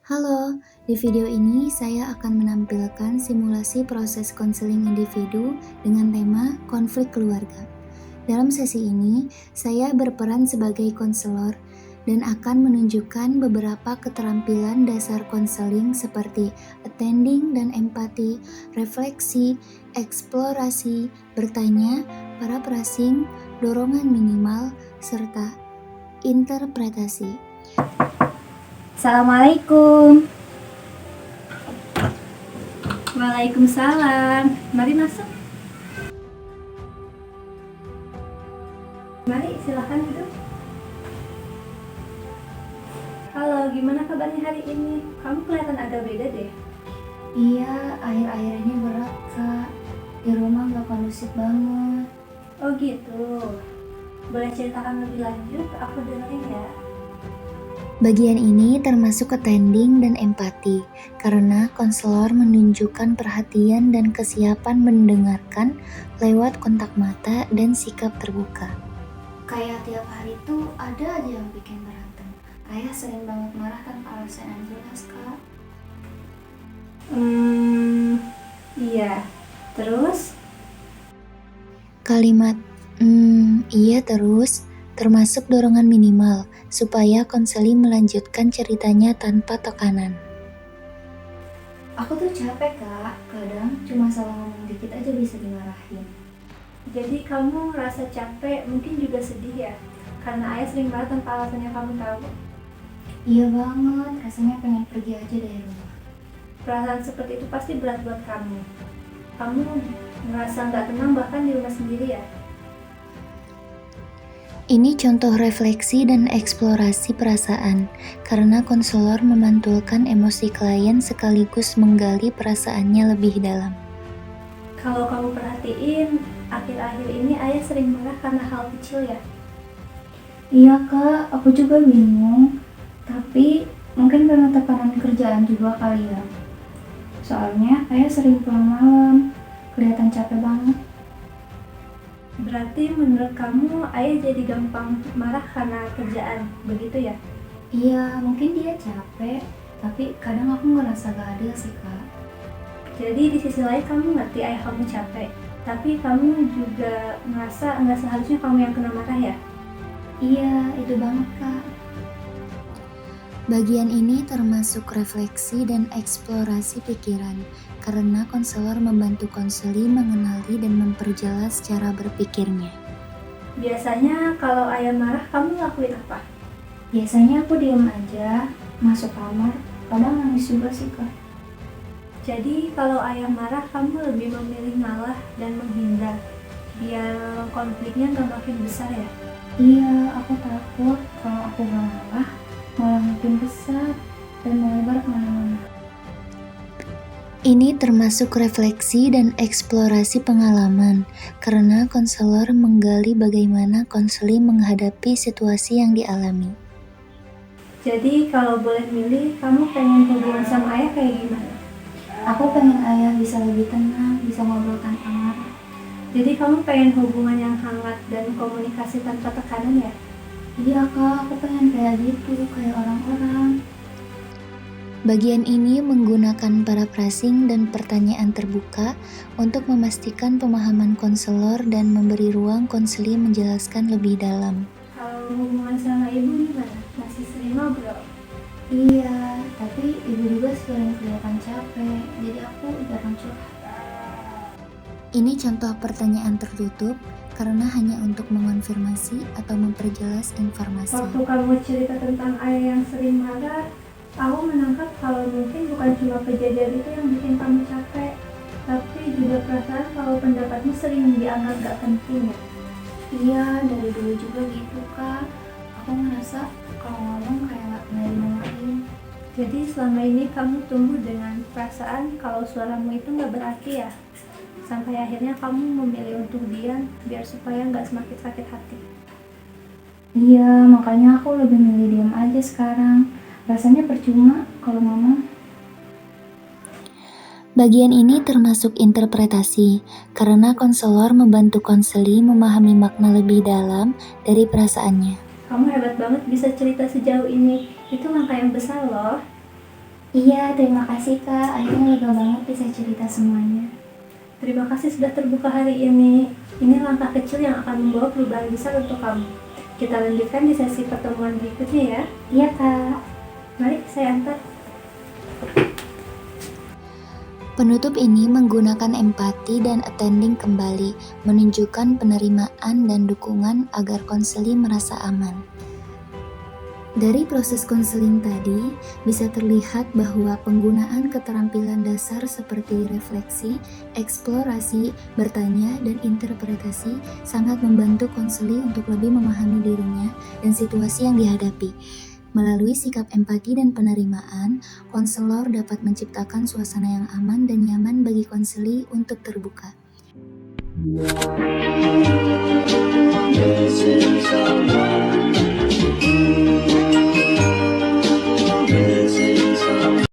Halo, di video ini saya akan menampilkan simulasi proses konseling individu dengan tema konflik keluarga. Dalam sesi ini, saya berperan sebagai konselor dan akan menunjukkan beberapa keterampilan dasar konseling seperti attending dan empati, refleksi, eksplorasi, bertanya, paraphrasing, dorongan minimal, serta interpretasi. Assalamualaikum. Waalaikumsalam. Mari masuk. Mari silahkan duduk. Halo, gimana kabarnya hari ini? Kamu kelihatan agak beda deh. Iya, akhir-akhir ini berat, Kak. Di rumah gak kondusif banget. Oh gitu. Boleh ceritakan lebih lanjut? Aku dengerin ya. Bagian ini termasuk attending dan empati, karena konselor menunjukkan perhatian dan kesiapan mendengarkan lewat kontak mata dan sikap terbuka. Kayak tiap hari tuh ada aja yang bikin berantem. Ayah sering banget marah tanpa alasan yang jelas, Kak. Iya. Terus? Kalimat iya terus termasuk dorongan minimal supaya konseli melanjutkan ceritanya tanpa tekanan. Aku tuh capek, Kak. Kadang cuma salah ngomong dikit aja bisa dimarahin. Jadi kamu ngerasa capek, mungkin juga sedih ya? Karena ayah sering marah tanpa alasan yang kamu tahu. Iya banget, rasanya pengen pergi aja dari rumah. Perasaan seperti itu pasti berat buat kamu. Kamu ngerasa nggak tenang bahkan di rumah sendiri ya? Ini contoh refleksi dan eksplorasi perasaan, karena konselor memantulkan emosi klien sekaligus menggali perasaannya lebih dalam. Kalau kamu perhatiin, akhir-akhir ini ayah sering marah karena hal kecil ya? Iya, Kak, aku juga bingung. Tapi mungkin karena tekanan kerjaan juga kali ya. Soalnya ayah sering pulang malam, kelihatan capek banget. Berarti menurut kamu ayah jadi gampang marah karena kerjaan, begitu ya? Iya, mungkin dia capek, tapi kadang aku ngerasa gak adil sih, Kak. Jadi di sisi lain kamu ngerti ayah kamu capek, tapi kamu juga ngerasa nggak seharusnya kamu yang kena marah ya? Iya, itu banget, Kak. Bagian ini termasuk refleksi dan eksplorasi pikiran, karena konselor membantu konseli mengenali dan memperjelas cara berpikirnya. Biasanya kalau ayah marah, kamu lakuin apa? Biasanya aku diam aja, masuk kamar, kadang nangis juga sih, Kak. Jadi kalau ayah marah, kamu lebih memilih ngalah dan menghindar, biar konfliknya nggak makin besar ya? Iya, aku takut kalau aku gak ngalah, malah makin besar dan melebar kemana-mana. Ini termasuk refleksi dan eksplorasi pengalaman, karena konselor menggali bagaimana konseli menghadapi situasi yang dialami. Jadi kalau boleh milih, kamu pengen hubungan sama ayah kayak gimana? Aku pengen ayah bisa lebih tenang, bisa ngobrol tanpa marah. Jadi kamu pengen hubungan yang hangat dan komunikasi tanpa tekanan ya? Iya, Kak, aku pengen kayak gitu, kayak orang-orang. Bagian ini menggunakan paraphrasing dan pertanyaan terbuka untuk memastikan pemahaman konselor dan memberi ruang konseli menjelaskan lebih dalam. Kalau hubungan sama ibu gimana? Masih sering ngobrol? Iya, tapi ibu juga sering kelihatan capek, jadi aku jarang curhat. Ini contoh pertanyaan tertutup karena hanya untuk mengonfirmasi atau memperjelas informasi. Waktu kamu cerita tentang ayah yang sering marah, aku menangkap kalau mungkin bukan cuma kejadian itu yang bikin kamu capek, tapi juga perasaan kalau pendapatmu sering dianggap gak penting ya? Iya, dari dulu juga gitu, Kak. Aku ngerasa kalau ngomong kayak gak pernah didengerin. Jadi selama ini kamu tumbuh dengan perasaan kalau suaramu itu gak berarti ya? Sampai akhirnya kamu memilih untuk diam biar supaya gak semakin sakit hati. Iya, makanya aku lebih milih diam aja sekarang. Rasanya percuma kalau ngomong. Bagian ini termasuk interpretasi, karena konselor membantu konseli memahami makna lebih dalam dari perasaannya. Kamu hebat banget bisa cerita sejauh ini. Itu langkah yang besar loh. Iya, terima kasih Kak. Akhirnya lega banget bisa cerita semuanya. Terima kasih sudah terbuka hari ini. Ini langkah kecil yang akan membawa perubahan besar untuk kamu. Kita lanjutkan di sesi pertemuan berikutnya ya. Iya Kak. Mari saya antar. Penutup ini menggunakan empati dan attending kembali, menunjukkan penerimaan dan dukungan agar konseli merasa aman. Dari proses konseling tadi, bisa terlihat bahwa penggunaan keterampilan dasar seperti refleksi, eksplorasi, bertanya, dan interpretasi sangat membantu konseli untuk lebih memahami dirinya dan situasi yang dihadapi. Melalui sikap empati dan penerimaan, konselor dapat menciptakan suasana yang aman dan nyaman bagi konseli untuk terbuka. This is our